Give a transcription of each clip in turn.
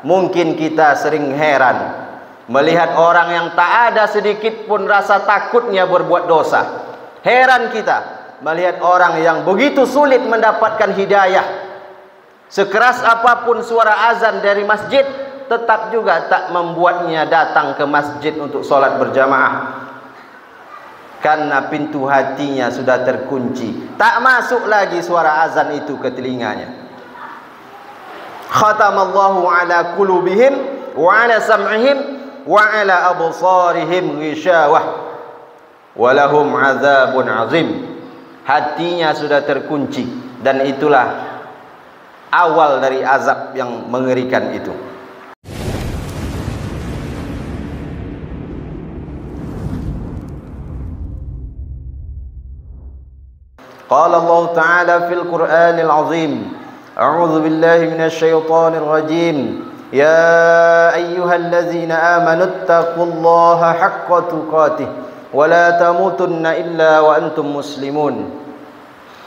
Mungkin kita sering heran melihat orang yang tak ada sedikit pun rasa takutnya berbuat dosa. Heran kita melihat orang yang begitu sulit mendapatkan hidayah. Sekeras apapun suara azan dari masjid, tetap juga tak membuatnya datang ke masjid untuk sholat berjamaah. Karena pintu hatinya sudah terkunci, tak masuk lagi suara azan itu ke telinganya. Khatamallahu ala qulubihim wa ala sam'ihim wa ala absarihim ghishawah wa lahum azabun azim. Hatinya sudah terkunci, dan itulah awal dari azab yang mengerikan itu. Qala Allah Ta'ala fil Qur'anil Azim, a'udzu billahi minasy syaithanir rajim. Ya ayyuhallazina amanu taqullaha haqqa tuqatih wa la tamutunna illa wa antum muslimun.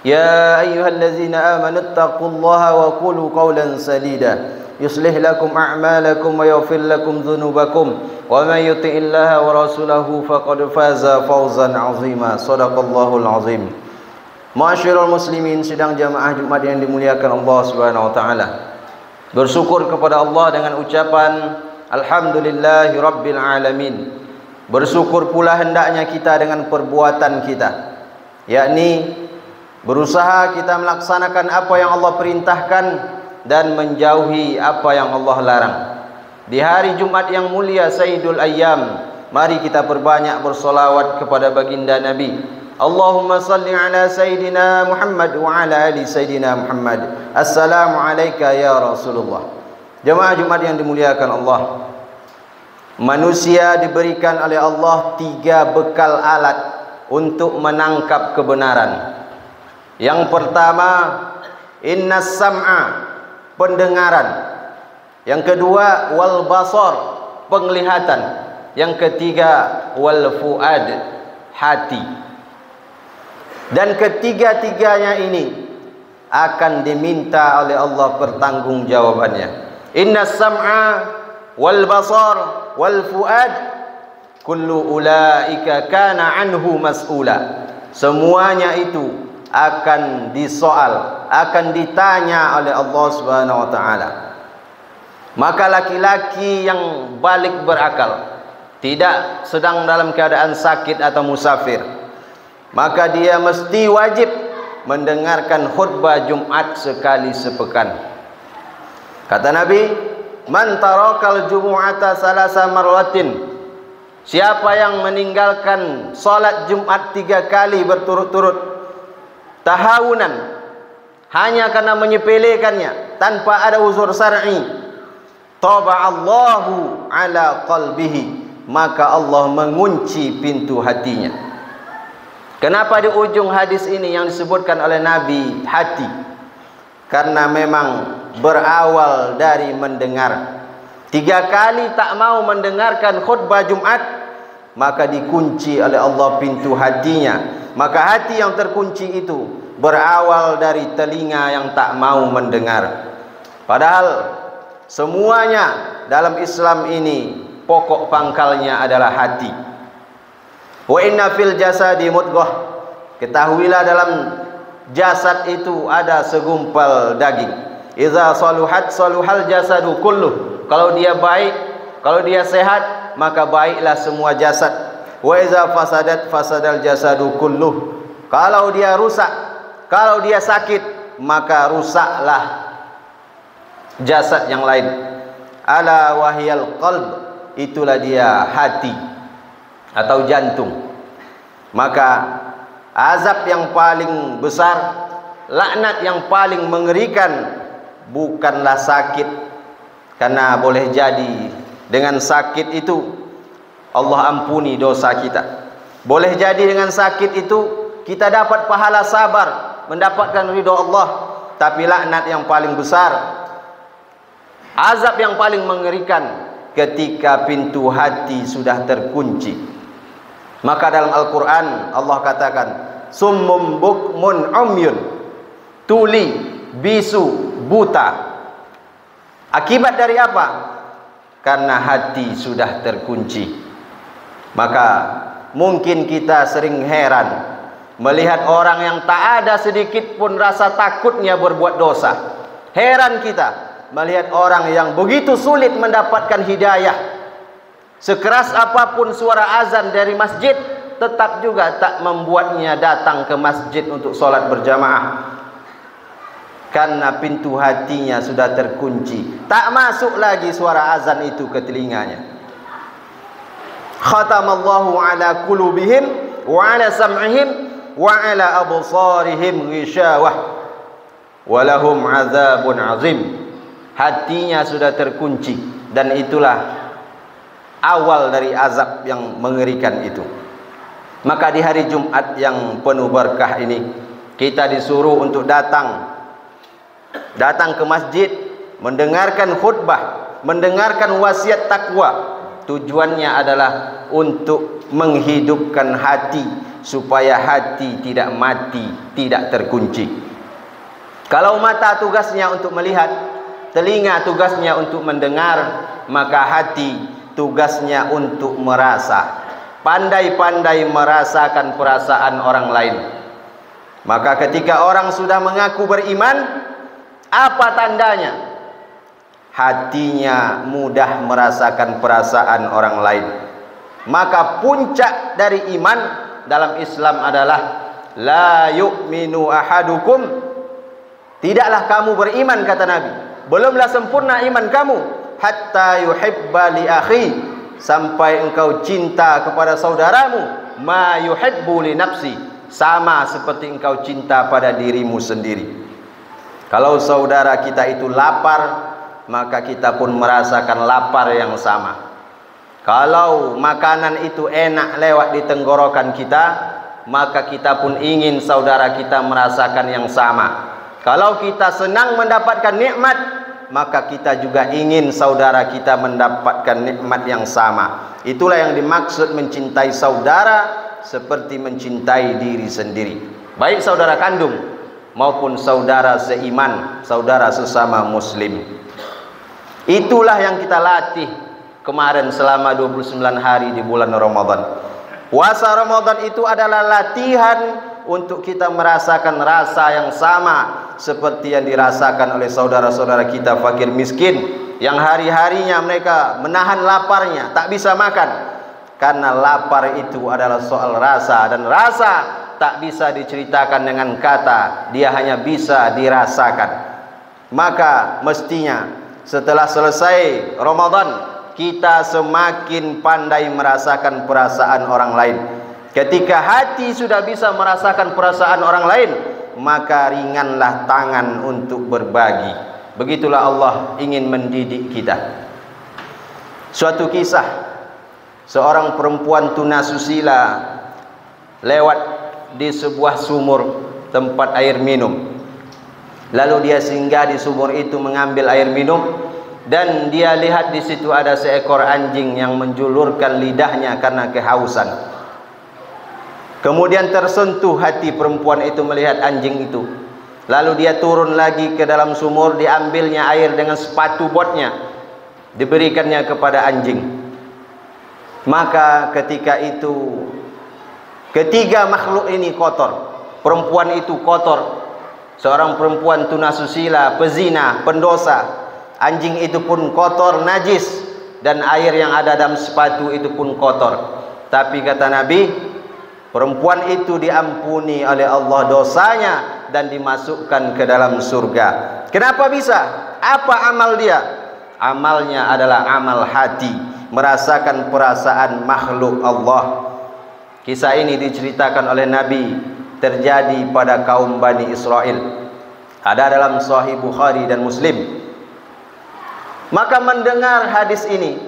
Ya ayyuhallazina amanu taqullaha wa qulu qawlan sadida yuslih lakum a'malakum wa yaghfir lakum dhunubakum wa may yuti'illaha wa rasulahu faqad faza fawzan 'azima. Shadaqallahul 'azim. Ma'asyiral muslimin, sidang jamaah Jumat yang dimuliakan Allah Subhanahu wa taala. Bersyukur kepada Allah dengan ucapan alhamdulillahi rabbil alamin. Bersyukur pula hendaknya kita dengan perbuatan kita, yakni berusaha kita melaksanakan apa yang Allah perintahkan dan menjauhi apa yang Allah larang. Di hari Jumat yang mulia Sayyidul Ayyam, mari kita perbanyak bersolawat kepada baginda Nabi. Allahumma salli ala Sayyidina Muhammad wa ala ali Sayyidina Muhammad. Assalamu alayka ya Rasulullah. Jemaah Jumat yang dimuliakan Allah, manusia diberikan oleh Allah 3 bekal alat untuk menangkap kebenaran. Yang pertama, innas sam'a, pendengaran. Yang kedua, wal basar, penglihatan. Yang ketiga, wal fuad, hati. Dan ketiga-tiganya ini akan diminta oleh Allah pertanggungjawabannya. Innas sam'a wal basar wal fuad kullu ulaika kana anhu mas'ula. Semuanya itu akan disoal, akan ditanya oleh Allah Subhanahu wa taala. Maka laki-laki yang balik berakal, tidak sedang dalam keadaan sakit atau musafir, maka dia mesti wajib mendengarkan khutbah Jumat sekali sepekan. Kata Nabi, man tarakal jumu'ata salasa marwatin, siapa yang meninggalkan salat Jumat 3 kali berturut-turut, tahawunan, hanya karena menyepelekannya tanpa ada uzur syar'i, taba'allahu ala qalbihi, maka Allah mengunci pintu hatinya. Kenapa di ujung hadis ini yang disebutkan oleh Nabi hati? Karena memang berawal dari mendengar. 3 kali tak mau mendengarkan khutbah Jumat, maka dikunci oleh Allah pintu hatinya. Maka hati yang terkunci itu berawal dari telinga yang tak mau mendengar. Padahal semuanya dalam Islam ini pokok pangkalnya adalah hati. Wa inna fil jasadi mudghah, ketahuilah dalam jasad itu ada segumpal daging. Idza saluhat saluhal jasadu kulluh, kalau dia baik, kalau dia sehat, maka baiklah semua jasad. Wa idza fasadat fasadal jasadu kulluh, kalau dia rusak, kalau dia sakit, maka rusaklah jasad yang lain. Ala wahyal qalb, itulah dia hati atau jantung. Maka azab yang paling besar, laknat yang paling mengerikan bukanlah sakit, karena boleh jadi dengan sakit itu Allah ampuni dosa kita. Boleh jadi dengan sakit itu kita dapat pahala sabar, mendapatkan ridha Allah. Tapi laknat yang paling besar, azab yang paling mengerikan, ketika pintu hati sudah terkunci. Maka dalam Al-Quran Allah katakan, summum bukmun umyun, tuli, bisu, buta. Akibat dari apa? Karena hati sudah terkunci. Maka mungkin kita sering heran melihat orang yang tak ada sedikit pun rasa takutnya berbuat dosa. Heran kita melihat orang yang begitu sulit mendapatkan hidayah. Sekeras apapun suara azan dari masjid, tetap juga tak membuatnya datang ke masjid untuk sholat berjamaah. Karena pintu hatinya sudah terkunci, tak masuk lagi suara azan itu ke telinganya. Khatamallahu ala qulubihim wa ala sam'ihim wa ala absarihim ghishawah wa lahum azabun azim. Hatinya sudah terkunci, dan itulah awal dari azab yang mengerikan itu. Maka di hari Jumat yang penuh berkah ini, kita disuruh untuk datang ke masjid, mendengarkan khutbah, mendengarkan wasiat takwa. Tujuannya adalah untuk menghidupkan hati, supaya hati tidak mati, tidak terkunci. Kalau mata tugasnya untuk melihat, telinga tugasnya untuk mendengar, maka hati tugasnya untuk merasa, pandai-pandai merasakan perasaan orang lain. Maka ketika orang sudah mengaku beriman, apa tandanya? Hatinya mudah merasakan perasaan orang lain. Maka puncak dari iman dalam Islam adalah la yu'minu ahadukum, tidaklah kamu beriman, kata Nabi, belumlah sempurna iman kamu, hatta yuhibba li akhi, sampai engkau cinta kepada saudaramu ma yuhibbu li nafsi, sama seperti engkau cinta pada dirimu sendiri. Kalau saudara kita itu lapar, maka kita pun merasakan lapar yang sama. Kalau makanan itu enak lewat di tenggorokan kita, maka kita pun ingin saudara kita merasakan yang sama. Kalau kita senang mendapatkan nikmat, maka kita juga ingin saudara kita mendapatkan nikmat yang sama. Itulah yang dimaksud mencintai saudara seperti mencintai diri sendiri, baik saudara kandung maupun saudara seiman, saudara sesama muslim. Itulah yang kita latih kemarin selama 29 hari di bulan Ramadan. Puasa Ramadan itu adalah latihan untuk kita merasakan rasa yang sama seperti yang dirasakan oleh saudara-saudara kita fakir miskin, yang hari-harinya mereka menahan laparnya, tak bisa makan. Karena lapar itu adalah soal rasa, dan rasa tak bisa diceritakan dengan kata, dia hanya bisa dirasakan. Maka mestinya setelah selesai Ramadan, kita semakin pandai merasakan perasaan orang lain. Ketika hati sudah bisa merasakan perasaan orang lain, maka ringanlah tangan untuk berbagi. Begitulah Allah ingin mendidik kita. Suatu kisah, seorang perempuan tunasusila lewat di sebuah sumur tempat air minum. Lalu dia singgah di sumur itu mengambil air minum, dan dia lihat di situ ada seekor anjing yang menjulurkan lidahnya karena kehausan. Kemudian tersentuh hati perempuan itu melihat anjing itu. Lalu dia turun lagi ke dalam sumur, diambilnya air dengan sepatu botnya, diberikannya kepada anjing. Maka ketika itu ketiga makhluk ini kotor. Perempuan itu kotor, seorang perempuan tunasusila, pezina, pendosa. Anjing itu pun kotor, najis, dan air yang ada dalam sepatu itu pun kotor. Tapi kata Nabi, perempuan itu diampuni oleh Allah dosanya dan dimasukkan ke dalam surga. Kenapa bisa? Apa amal dia? Amalnya adalah amal hati, merasakan perasaan makhluk Allah. Kisah ini diceritakan oleh Nabi, terjadi pada kaum Bani Israel. Ada dalam Sahih Bukhari dan Muslim. Maka mendengar hadis ini,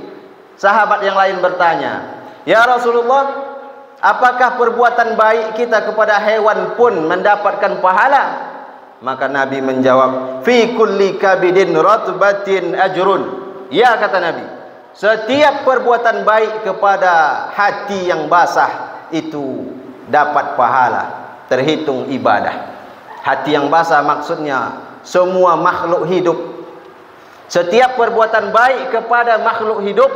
sahabat yang lain bertanya, "Ya Rasulullah, apakah perbuatan baik kita kepada hewan pun mendapatkan pahala?" Maka Nabi menjawab, "Fi kulli kabidin ratbatin ajrun." Ya, kata Nabi, setiap perbuatan baik kepada hati yang basah itu dapat pahala, terhitung ibadah. Hati yang basah maksudnya semua makhluk hidup, Setiap perbuatan baik kepada makhluk hidup,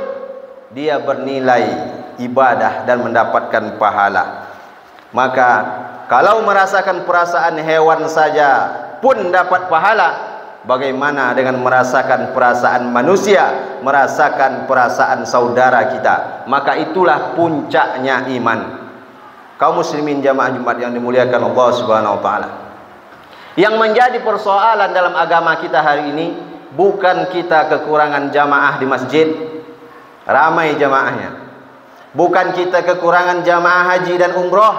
dia bernilai ibadah dan mendapatkan pahala. Maka kalau merasakan perasaan hewan saja pun dapat pahala, bagaimana dengan merasakan perasaan manusia, merasakan perasaan saudara kita? Maka itulah puncaknya iman. Kaum muslimin jamaah Jumat yang dimuliakan Allah Subhanahu wa taala. Yang menjadi persoalan dalam agama kita hari ini bukan kita kekurangan jamaah di masjid, ramai jamaahnya. Bukan kita kekurangan jamaah haji dan umroh.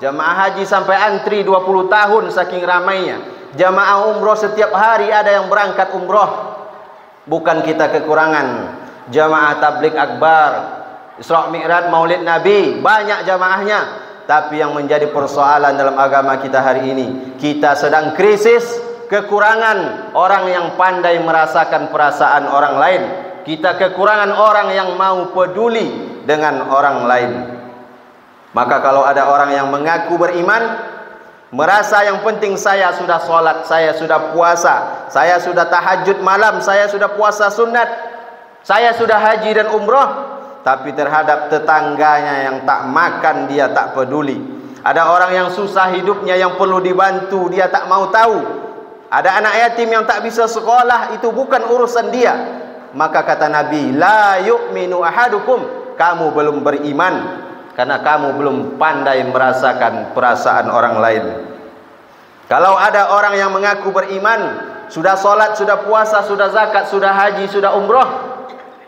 Jamaah haji sampai antri 20 tahun saking ramainya. Jamaah umroh setiap hari ada yang berangkat umroh. Bukan kita kekurangan jamaah tabligh akbar, Isra Mi'raj, Maulid Nabi, banyak jamaahnya. Tapi yang menjadi persoalan dalam agama kita hari ini, kita sedang krisis kekurangan orang yang pandai merasakan perasaan orang lain. Kita kekurangan orang yang mau peduli dengan orang lain. Maka kalau ada orang yang mengaku beriman, merasa yang penting saya sudah sholat, saya sudah puasa, saya sudah tahajud malam, saya sudah puasa sunat, saya sudah haji dan umroh, tapi terhadap tetangganya yang tak makan dia tak peduli. Ada orang yang susah hidupnya yang perlu dibantu, dia tak mau tahu. Ada anak yatim yang tak bisa sekolah, itu bukan urusan dia. Maka kata Nabi, la yu'minu ahadukum, kamu belum beriman karena kamu belum pandai merasakan perasaan orang lain. Kalau ada orang yang mengaku beriman, sudah sholat, sudah puasa, sudah zakat, sudah haji, sudah umroh,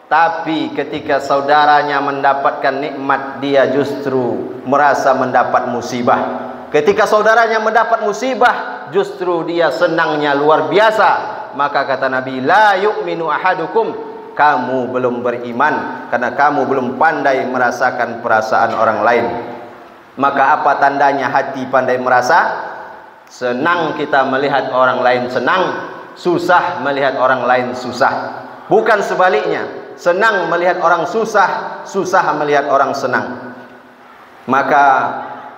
tapi ketika saudaranya mendapatkan nikmat, dia justru merasa mendapat musibah. Ketika saudaranya mendapat musibah, justru dia senangnya luar biasa. Maka kata Nabi, la yu'minu ahadukum, kamu belum beriman karena kamu belum pandai merasakan perasaan orang lain. Maka apa tandanya hati pandai merasa? Senang kita melihat orang lain senang, susah melihat orang lain susah. Bukan sebaliknya, senang melihat orang susah, susah melihat orang senang. Maka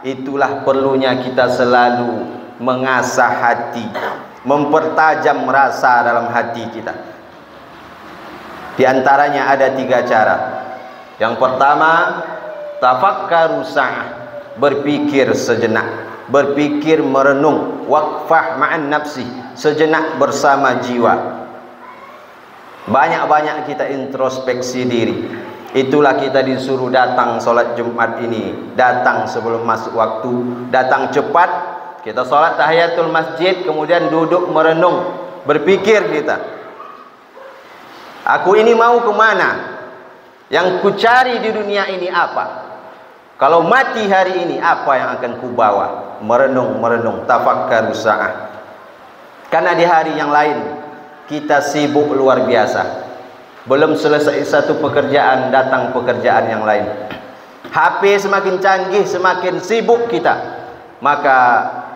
itulah perlunya kita selalu mengasah hati, mempertajam rasa dalam hati kita. Di antaranya ada 3 cara. Yang pertama, tafakkaru sa'ah, berpikir sejenak, berpikir merenung, waqfah ma'an nafsi, sejenak bersama jiwa. Banyak-banyak kita introspeksi diri. Itulah kita disuruh datang solat Jumat ini, datang sebelum masuk waktu, datang cepat. Kita solat tahiyatul masjid, kemudian duduk merenung, berpikir kita, aku ini mau kemana? Yang ku cari di dunia ini apa? Kalau mati hari ini, apa yang akan ku bawa? Merenung, tafakkaru sa'ah. Karena di hari yang lain kita sibuk luar biasa. Belum selesai satu pekerjaan, datang pekerjaan yang lain. HP semakin canggih, semakin sibuk kita. Maka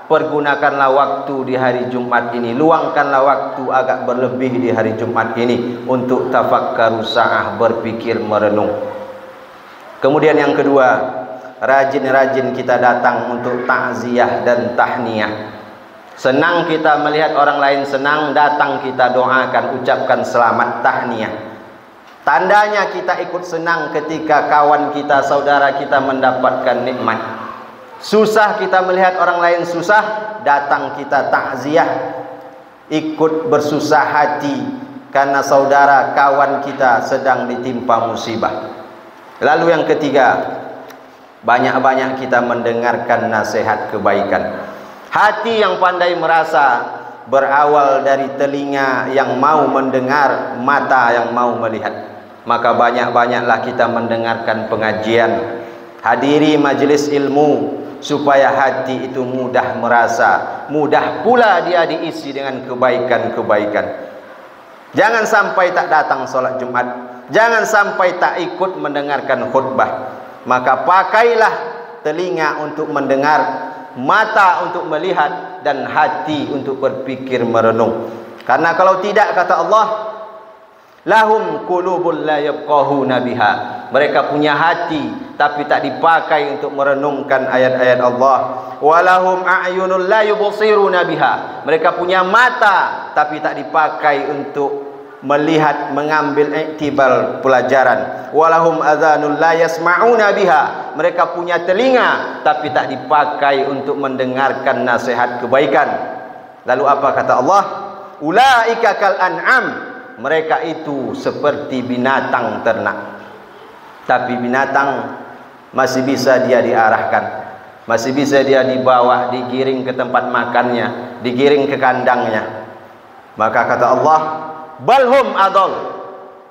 pergunakanlah waktu di hari Jumat ini, luangkanlah waktu agak berlebih di hari Jumat ini untuk tafakkaru sa'ah, berpikir merenung. Kemudian yang kedua, rajin-rajin kita datang untuk takziah dan tahniyah. Senang kita melihat orang lain senang, datang kita doakan, ucapkan selamat, tahniyah. Tandanya kita ikut senang ketika kawan kita, saudara kita mendapatkan nikmat. Susah kita melihat orang lain susah, datang kita takziah, ikut bersusah hati karena saudara kawan kita sedang ditimpa musibah. Lalu yang ketiga, banyak-banyak kita mendengarkan nasihat kebaikan. Hati yang pandai merasa berawal dari telinga yang mau mendengar, mata yang mau melihat. Maka banyak-banyaklah kita mendengarkan pengajian, hadiri majelis ilmu, supaya hati itu mudah merasa, mudah pula dia diisi dengan kebaikan-kebaikan. Jangan sampai tak datang sholat Jumat, jangan sampai tak ikut mendengarkan khutbah. Maka pakailah telinga untuk mendengar, mata untuk melihat, dan hati untuk berpikir merenung. Karena kalau tidak, kata Allah, lahum qulubun la yafqahuna biha, mereka punya hati tapi tak dipakai untuk merenungkan ayat-ayat Allah. Walahum a'yunun la yubsiruna biha, mereka punya mata tapi tak dipakai untuk melihat, mengambil iktibar pelajaran. Walahum adhanul la yasma'una biha, mereka punya telinga tapi tak dipakai untuk mendengarkan nasihat kebaikan. Lalu apa kata Allah? Ulaika kal an'am, mereka itu seperti binatang ternak. Tapi binatang masih bisa dia diarahkan, masih bisa dia dibawa, digiring ke tempat makannya, digiring ke kandangnya. Maka kata Allah, balhum adol,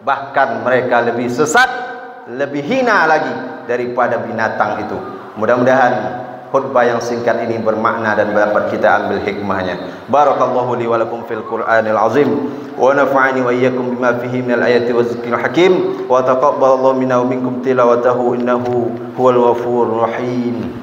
bahkan mereka lebih sesat, lebih hina lagi daripada binatang itu. Mudah-mudahan khutbah yang singkat ini bermakna dan dapat kita ambil hikmahnya. Barakallahu li wa lakum fil Qur'anil azim, wa nafa'ani wa iyyakum bima fihi minal ayati wadzikril hakim, wa taqabbalallahu minna wa minkum tilawatahu innahu huwal ghafurur rahim.